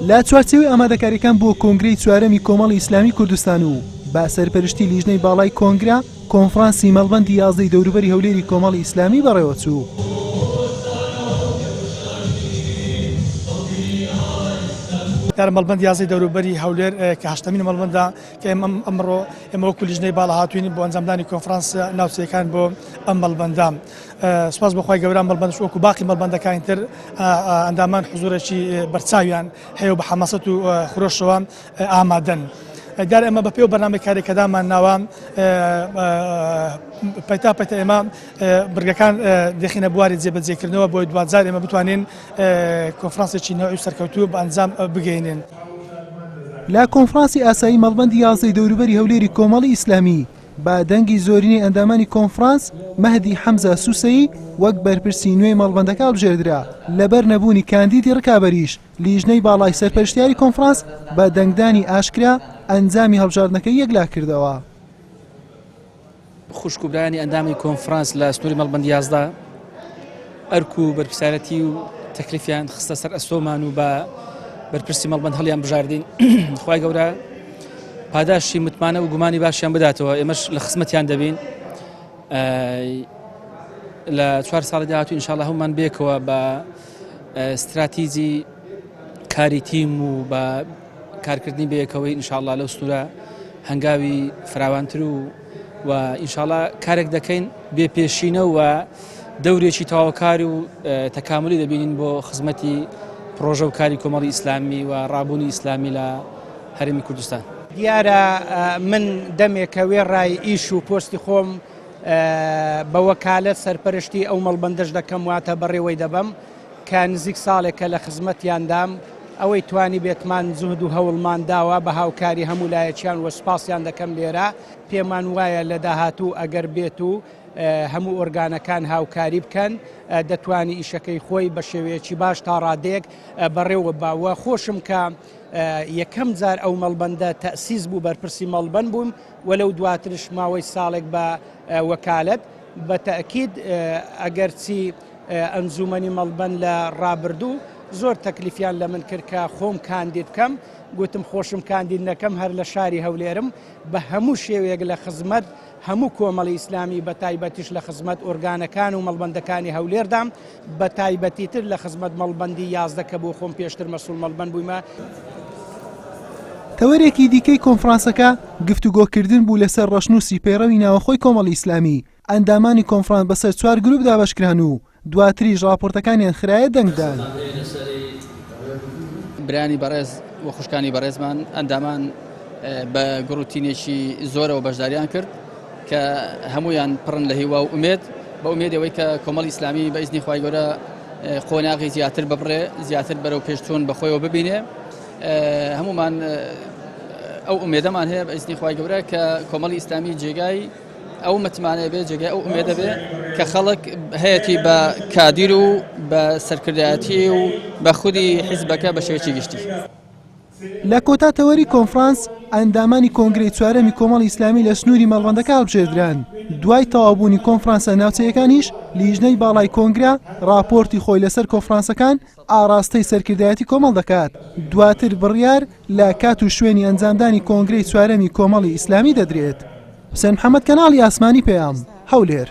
لا چوارچێوەی ئامادەکاریەکان بۆ کۆنگرەی چوارەمی کۆمەڵی ئیسلامی کوردستان و با سەرپەرشتی لیژنەی باڵای کۆنگرا کۆنفرانسی مەڵبەندی 11 دەوروبەری هەولێری کۆمەڵی ئیسلامی بەڕێوەچوو. در مەڵبەند 11 دەوروبەری هەولێر کە 8مین مەڵبەندە کە ئەمڕۆ ئێمە وەکو لیژنەی باڵا هاتووین بۆ ئەنجامدانی کۆنفرانس ناوچەیەکان بۆ ئەم مەڵبەندە. سپاس بەخوای گەورە مەڵبەندش وەکو باقی مەڵبەندەکانی تر ئەندامان حزورێکی بەرچاویان هەیە و بە حەماسەت و خۆشەوە ئامادەن. دیار ئێمە بە پێ و بەرنامەی کارێکەدامان ناوە پەیتا ئێمە برگەکان دەخینە بواری جێبەجێکردنەوە بۆی دوجار ئێمە بتوانین کۆنفرانسێکی نەوەی سەرکەوتوو بە ئەنجام بگەینێن. لا کۆنفرانسی ئاسایی مەڵبەندی 11 دەوروبەری هەولێری کۆمەڵی ئیسلامی با دەنگی زۆرینەی ئەندامانی کۆنفرانس مەهدی حەمزە سوسەیی وەک بەرپرسی نوێی مەڵبەندەکە هەڵبژێردرا. لەبەر نەبوونی کاندیدی ڕکابەریش لیژنەی باڵای سەرپەرشتیاری کۆنفرانس بە دەنگدانی ئاشکرا ئەنجامی هەڵبژاردنەکەی یەکلا کردەوە. خوشکوبرانی ئەندامی کۆنفرانس لە سنووری مەڵبەند 11 ئەرک و بەرپرسارەتی و تەکلیفیان خستە سەر ئەستۆمان و بە بەرپرسی مەڵبەند هەڵیان بژاردین. خوای گەورە پاداشی متمانە و گومانی باشیان بداتەوە. ئێمەش لە خزمەتیان دەبین. لە 4 ساڵی داهاتوو ئینشاڵڵا هەمومان بێکەوە بە استراتیجی کاری تیم و بە کارکردنی بەیەکەوەی ئینشاءڵڵا لەو سنوورە هەنگاوی فراوانتر و ئینشاءڵڵا کارێک دەکەین بێپێشینە و دەورێکی تەواوکاری و تەکاملی دەبینین بۆ خزمەتی پرۆژە و کاری کۆمەڵی ئیسلامی و ڕابوونی ئیسلامی لە هەرێمی کوردستان. دیارە من دەمێکە وێڕای ئیش و پۆستی خۆم بە وەکالەت سەرپەرشتی ئەو مەڵبەندەش دەکەم واتە بەڕێوەی دەبم کە نزیک ساڵێکە لە خزمەتیاندام ئەوەی توانی بێتمان زوهد و هەوڵمان داوە بە هاوکاری هەموو لایەکیان وە سپاسیان دەکەم لێرە. پێمان وایە لە داهاتوو ئەگەر بێت و هەموو ئۆرگانەکان هاوکاری بکەن دەتوانی ئیشەکەی خۆی بە شێوەیەکی باش تا ڕادێک بەڕێوە باوە. خۆشم کە یەکەم جار ئەو مەڵبەندە تەسیس بوو بەرپرسی مەڵبەند بووم وەلەو دواترش ماوەی ساڵێک بە وەکالەت. بە تەئکید ئەگەرچی ئەنجومەنی مەڵبەند لە ڕابردوو زۆر تەکلیفیان لە من کرد کە خۆم کاندید بکەم. گوتم خۆشم کاندید نەکەم هەر لە شاری هەولێرم بە هەموو شێوەیەک لە خزمەت هەموو کۆمەڵی ئیسلامی بە تایبەتیش لە خزمەت ئۆرگانەکان و مەڵبەندەکانی هەولێردام بە تایبەتیتر لە خزمەت مەڵبەندی 11 کە بۆ خۆم پێشتر مەسوول مەڵبەند بوویمە. تەوەرێکی دیکەی کۆنفرانسەکە گفتوگۆکردن بوو لەسەر ڕەشنووسی پەیڕەوی ناوەخۆی کۆمەڵی ئیسلامی. ئەندامانی کۆنفرانس بەسەر 4 گروپ دابەشکران و دواتریش راپۆرتەکانیان خرایە دەنگدان. برانی بەڕێز و خوشکانی بەڕێزمان ئەندامان بە گروتینێکی زۆرەوە بەشداریان کرد کە هەمویان پڕن لە هیوا و ئومێد بە ئومێدەوەی کە کۆمەڵی ئیسلامی بە ئیزنی خوای گەورە قۆناغی زیاتر ببڕێ زیاتر بەرەو پێشچوون بەخۆیەوە ببینێ. هەمومان ئەو ئومێدەمان هەیە بە ئیزنی خوای گەورە کە کۆمەڵی ئیسلامی جێگای ئەو متمانەیە بێ جێگای ئەو ئومێدە بێ کە خەڵک هەیەی بە کادیر و بە سەرکردایەتی و بە خودی حیزبەکە بە شێوەیەکی گشتی. لە کۆتاتەوەری کۆنفرانس ئەندامانی کۆنگرەی چوارەمی کۆمەڵی ئیسلامی لە سنووری مەڵبەندەکە هەڵبژێردران. دوای تەواوبوونی کۆنفرانسە ناوچەیەکانیش لیژنەی باڵای کۆنگرا راپۆرتی خۆی لەسەر کۆنفرانسەکان ئاراستەی سەرکردایەتی کۆمەڵ دەکات. دواتر بڕیار لە کات و شوێنی ئەنجامدانی کۆنگرەی چوارەمی کۆمەڵی ئیسلامی دەدرێت. حوسێن محەممەد کەناڵی ئاسمانی پێیام هەولێر.